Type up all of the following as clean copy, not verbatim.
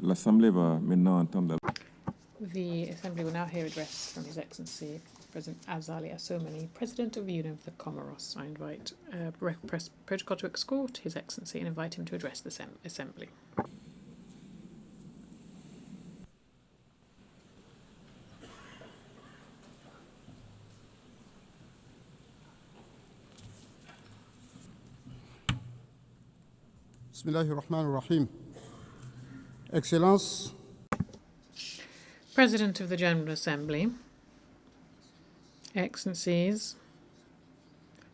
L'Assemblée va maintenant entendre The Assembly will now hear address from His Excellency President Azali Assoumani, President of the Union of the Comoros. I invite Press Protocol to escort His Excellency and invite him to address the Assembly. Bismillahirrahmanirrahim. Excellence, President of the General Assembly, Excellencies,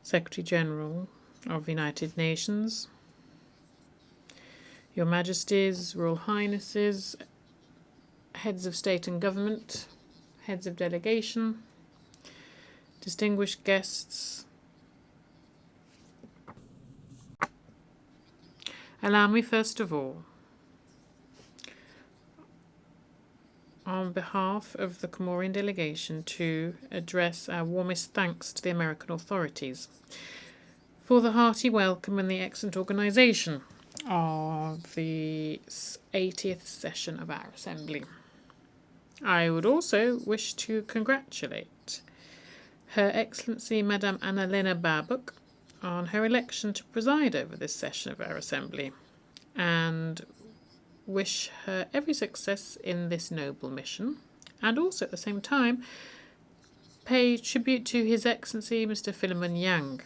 Secretary General of the United Nations, Your Majesties, Royal Highnesses, Heads of State and Government, Heads of Delegation, distinguished guests, allow me first of all, on behalf of the Comorian delegation, to address our warmest thanks to the American authorities for the hearty welcome and the excellent organisation of the 80th session of our Assembly. I would also wish to congratulate Her Excellency Madame Annalena Baerbock on her election to preside over this session of our Assembly, and wish her every success in this noble mission, and also at the same time pay tribute to His Excellency Mr. Philemon Yang,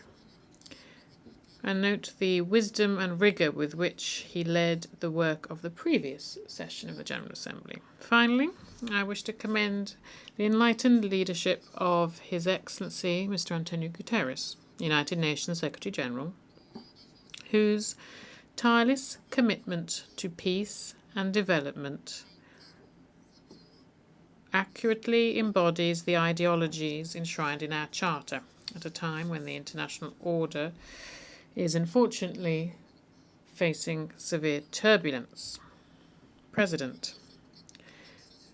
and note the wisdom and rigour with which he led the work of the previous session of the General Assembly. Finally, I wish to commend the enlightened leadership of His Excellency Mr. Antonio Guterres, United Nations Secretary General, whose tireless commitment to peace and development accurately embodies the ideologies enshrined in our Charter at a time when the international order is unfortunately facing severe turbulence. President,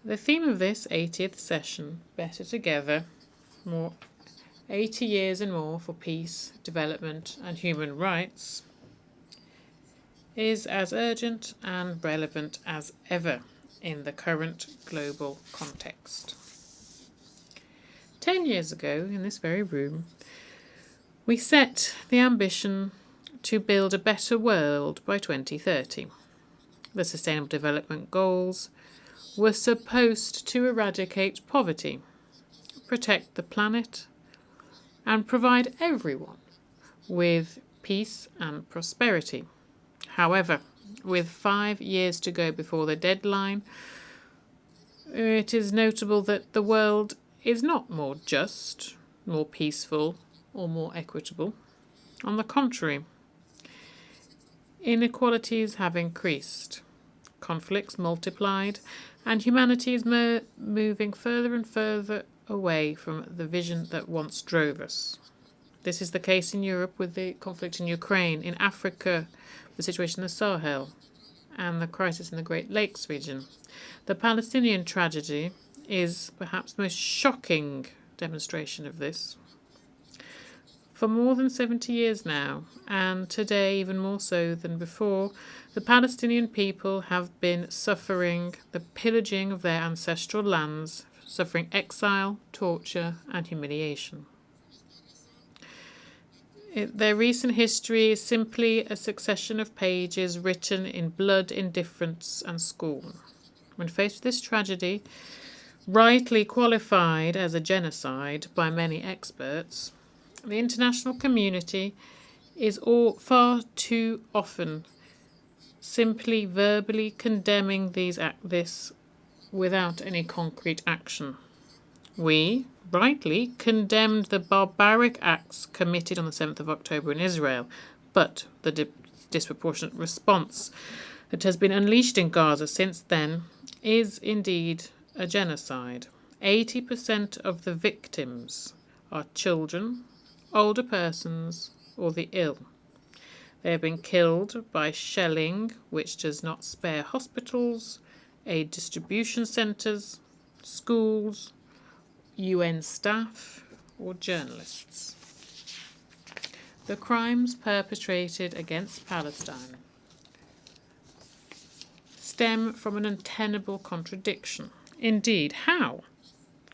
the theme of this 80th session, Better Together, 80 years and more for peace, development and human rights, is as urgent and relevant as ever in the current global context. 10 years ago, in this very room, we set the ambition to build a better world by 2030. The Sustainable Development Goals were supposed to eradicate poverty, protect the planet, and provide everyone with peace and prosperity. However, with 5 years to go before the deadline, it is notable that the world is not more just, more peaceful, or more equitable. On the contrary, inequalities have increased, conflicts multiplied, and humanity is moving further and further away from the vision that once drove us. This is the case in Europe with the conflict in Ukraine, in Africa, the situation in the Sahel, and the crisis in the Great Lakes region. The Palestinian tragedy is perhaps the most shocking demonstration of this. For more than 70 years now, and today even more so than before, the Palestinian people have been suffering the pillaging of their ancestral lands, suffering exile, torture, and humiliation. Their recent history is simply a succession of pages written in blood, indifference, and scorn. When faced with this tragedy, rightly qualified as a genocide by many experts, the international community is far too often simply verbally condemning this without any concrete action. We rightly condemned the barbaric acts committed on the 7th of October in Israel, but the disproportionate response that has been unleashed in Gaza since then is indeed a genocide. 80% of the victims are children, older persons, or the ill. They have been killed by shelling, which does not spare hospitals, aid distribution centres, schools, UN staff, or journalists. The crimes perpetrated against Palestine stem from an untenable contradiction. Indeed, how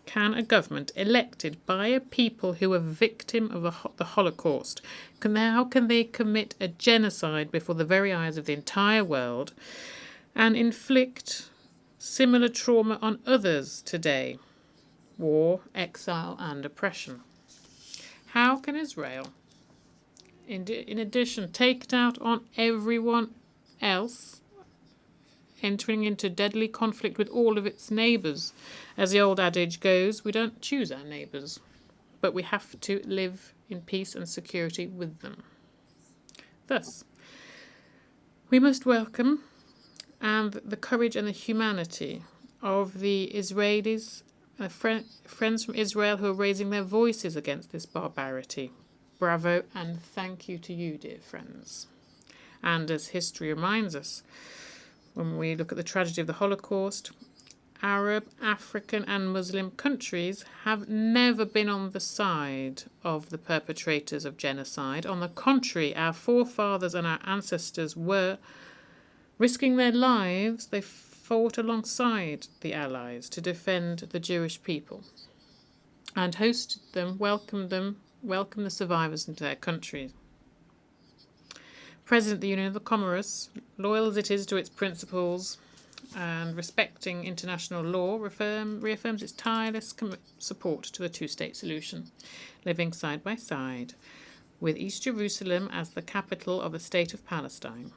can a government elected by a people who were victim of the Holocaust, how can they commit a genocide before the very eyes of the entire world and inflict similar trauma on others today? War, exile, and oppression. How can Israel, in addition, take it out on everyone else, entering into deadly conflict with all of its neighbours? As the old adage goes, we don't choose our neighbours, but we have to live in peace and security with them. Thus, we must welcome the courage and the humanity of the Israelis, friends from Israel who are raising their voices against this barbarity. Bravo and thank you to you, dear friends. And as history reminds us, when we look at the tragedy of the Holocaust, Arab, African and Muslim countries have never been on the side of the perpetrators of genocide. On the contrary, our forefathers and our ancestors were risking their lives. They fought alongside the Allies to defend the Jewish people and hosted them, welcomed the survivors into their country. President of the Union of the Comoros, loyal as it is to its principles and respecting international law, reaffirms its tireless support to the two-state solution, living side by side, with East Jerusalem as the capital of the State of Palestine,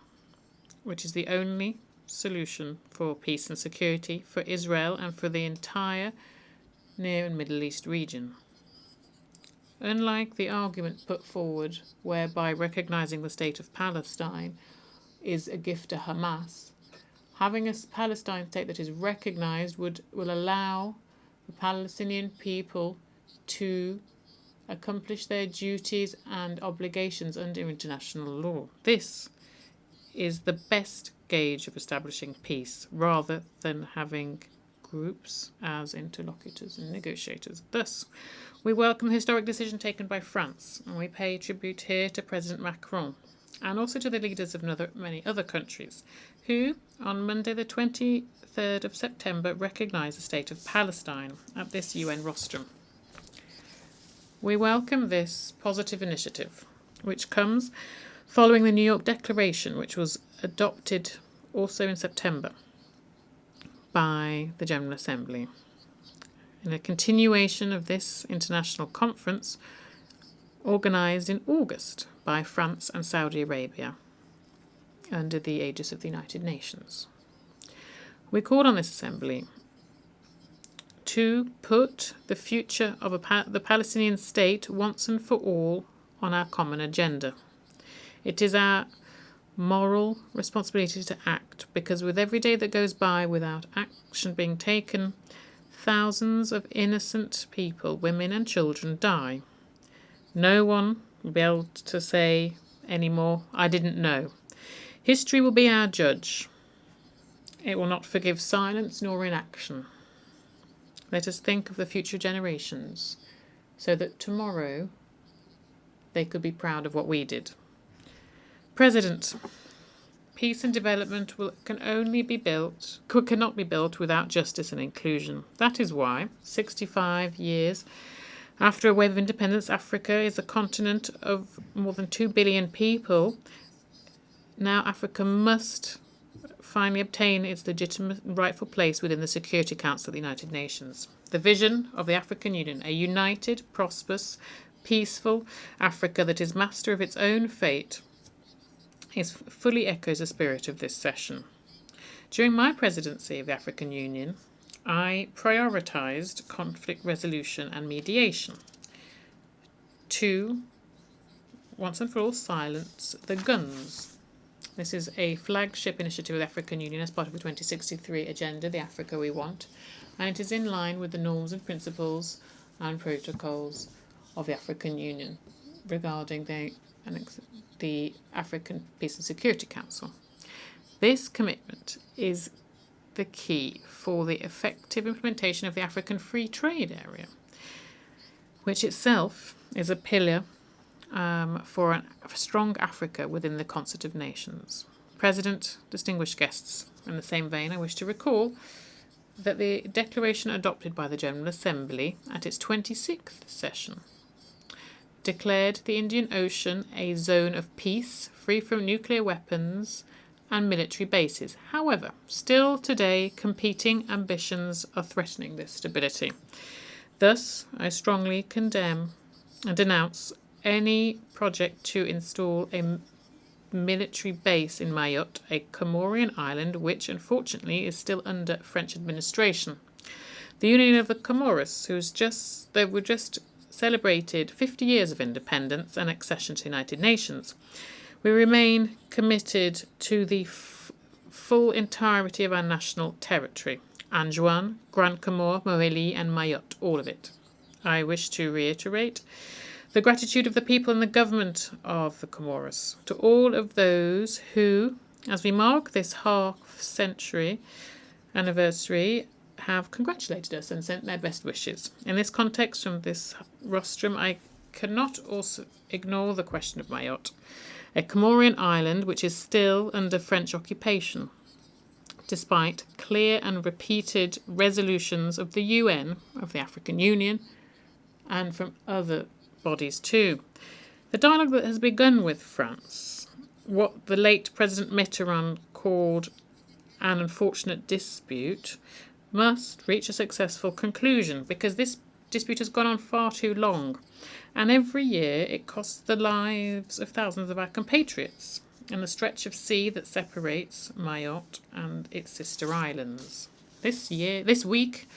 which is the only solution for peace and security for Israel and for the entire Near and Middle East region. Unlike the argument put forward whereby recognizing the State of Palestine is a gift to Hamas, having a Palestine state that is recognized will allow the Palestinian people to accomplish their duties and obligations under international law. This is the best gauge of establishing peace, rather than having groups as interlocutors and negotiators. Thus, we welcome the historic decision taken by France, and we pay tribute here to President Macron and also to the leaders of many other countries who, on Monday the 23rd of September, recognised the State of Palestine at this UN rostrum. We welcome this positive initiative, which comes following the New York Declaration, which was adopted also in September by the General Assembly. In a continuation of this international conference, organised in August by France and Saudi Arabia under the aegis of the United Nations. We called on this assembly to put the future of the Palestinian state once and for all on our common agenda. It is our moral responsibility to act, because with every day that goes by without action being taken, thousands of innocent people, women and children, die. No one will be able to say anymore, "I didn't know." History will be our judge. It will not forgive silence nor inaction. Let us think of the future generations so that tomorrow they could be proud of what we did. President, peace and development cannot be built without justice and inclusion. That is why, 65 years after a wave of independence, Africa is a continent of more than 2 billion people. Now Africa must finally obtain its legitimate rightful place within the Security Council of the United Nations. The vision of the African Union, a united, prosperous, peaceful Africa that is master of its own fate, fully echoes the spirit of this session. During my presidency of the African Union, I prioritised conflict resolution and mediation to, once and for all, silence the guns. This is a flagship initiative of the African Union as part of the 2063 agenda, the Africa we want, and it is in line with the norms and principles and protocols of the African Union regarding the African Peace and Security Council. This commitment is the key for the effective implementation of the African Free Trade Area, which itself is a pillar for a strong Africa within the concert of nations. President, distinguished guests, In the same vein, I wish to recall that the declaration adopted by the General Assembly at its 26th session declared the Indian Ocean a zone of peace, free from nuclear weapons and military bases. However, still today, competing ambitions are threatening this stability. Thus, I strongly condemn and denounce any project to install a military base in Mayot, a Comorian island which, unfortunately, is still under French administration. The Union of the Comoros, they were just celebrated 50 years of independence and accession to the United Nations. We remain committed to the full entirety of our national territory. Anjouan, Grand Comore, Mohéli and Mayot, all of it. I wish to reiterate the gratitude of the people and the government of the Comoros to all of those who, as we mark this half-century anniversary, have congratulated us and sent their best wishes. In this context, from this rostrum, I cannot also ignore the question of Mayot, a Comorian island which is still under French occupation, despite clear and repeated resolutions of the UN, of the African Union, and from other bodies too. The dialogue that has begun with France, what the late President Mitterrand called an unfortunate dispute, must reach a successful conclusion, because this dispute has gone on far too long, and every year it costs the lives of thousands of our compatriots in the stretch of sea that separates Mayot and its sister islands. This week,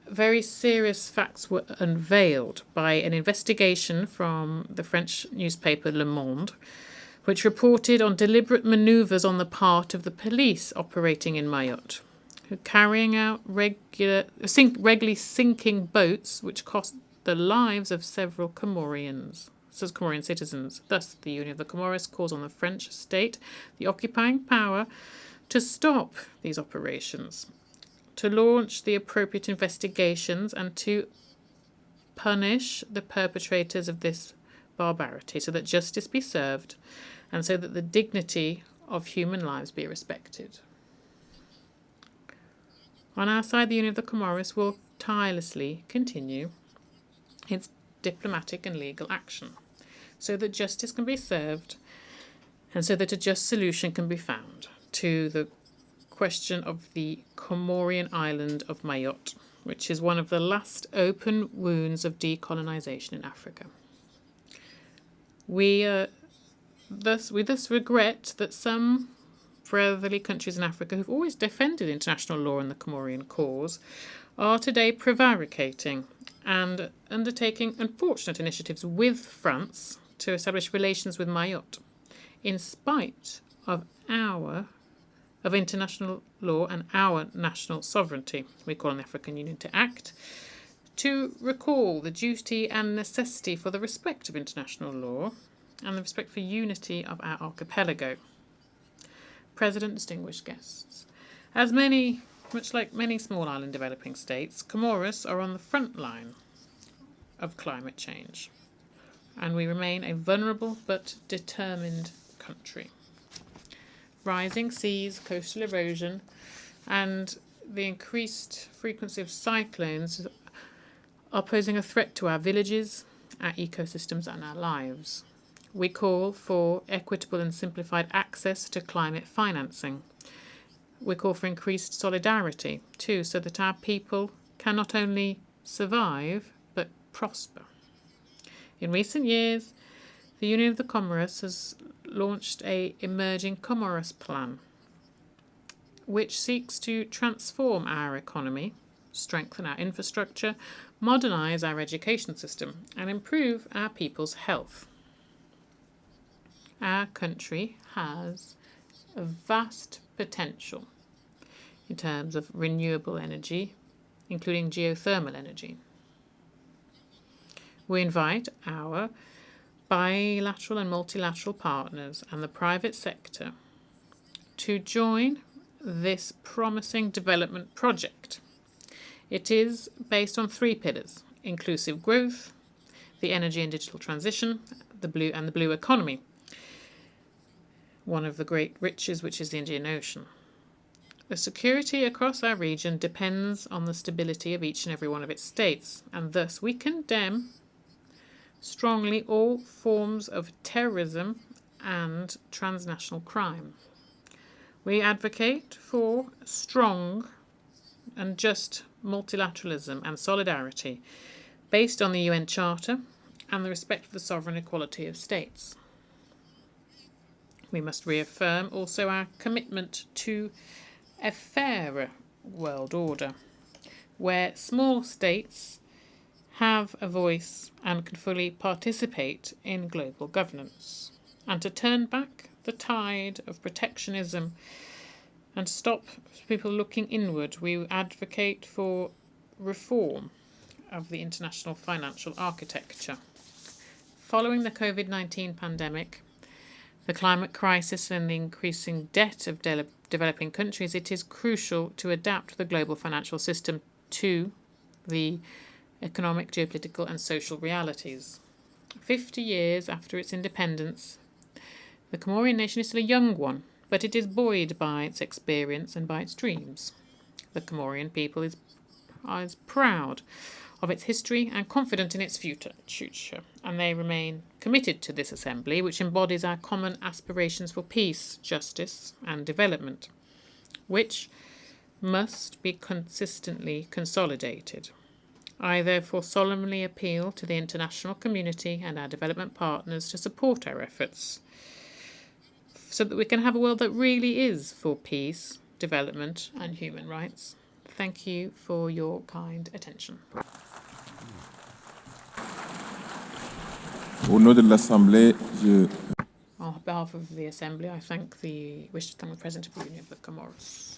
very serious facts were unveiled by an investigation from the French newspaper Le Monde, which reported on deliberate manoeuvres on the part of the police operating in Mayot, who carrying out regularly sinking boats which cost the lives of several Comorian citizens. Thus, the Union of the Comoros calls on the French state, the occupying power, to stop these operations, to launch the appropriate investigations and to punish the perpetrators of this barbarity so that justice be served and so that the dignity of human lives be respected. On our side, the Union of the Comoros will tirelessly continue its diplomatic and legal action so that justice can be served and so that a just solution can be found to the question of the Comorian island of Mayot, which is one of the last open wounds of decolonization in Africa. We thus regret that some brotherly countries in Africa who've always defended international law and the Comorian cause are today prevaricating and undertaking unfortunate initiatives with France to establish relations with Mayot, in spite of international law and our national sovereignty. We call on the African Union to act, to recall the duty and necessity for the respect of international law and the respect for unity of our archipelago. President, distinguished guests, much like many small island developing states, Comoros are on the front line of climate change, and we remain a vulnerable but determined country. Rising seas, coastal erosion, and the increased frequency of cyclones are posing a threat to our villages, our ecosystems, and our lives. We call for equitable and simplified access to climate financing. We call for increased solidarity, too, so that our people can not only survive, but prosper. In recent years, the Union of the Comoros has launched an emerging Comoros plan, which seeks to transform our economy, strengthen our infrastructure, modernize our education system, and improve our people's health. Our country has a vast potential in terms of renewable energy, including geothermal energy. We invite our bilateral and multilateral partners and the private sector to join this promising development project. It is based on 3 pillars: inclusive growth, the energy and digital transition, the blue economy, one of the great riches which is the Indian Ocean. The security across our region depends on the stability of each and every one of its states, and thus we condemn strongly all forms of terrorism and transnational crime. We advocate for strong and just multilateralism and solidarity based on the UN Charter and the respect for the sovereign equality of states. We must reaffirm also our commitment to a fairer world order, where small states have a voice and can fully participate in global governance, and to turn back the tide of protectionism and stop people looking inward. We advocate for reform of the international financial architecture. Following the COVID-19 pandemic, the climate crisis and the increasing debt of developing countries, it is crucial to adapt the global financial system to the economic, geopolitical and social realities. 50 years after its independence, the Comorian nation is still a young one, but it is buoyed by its experience and by its dreams. The Comorian people is proud of its history and confident in its future, and they remain committed to this assembly, which embodies our common aspirations for peace, justice and development, which must be consistently consolidated. I therefore solemnly appeal to the international community and our development partners to support our efforts so that we can have a world that really is for peace, development and human rights. Thank you for your kind attention. Au nom de l'Assemblée, On behalf of the Assembly, I wish to thank the President of the Union of the Comoros.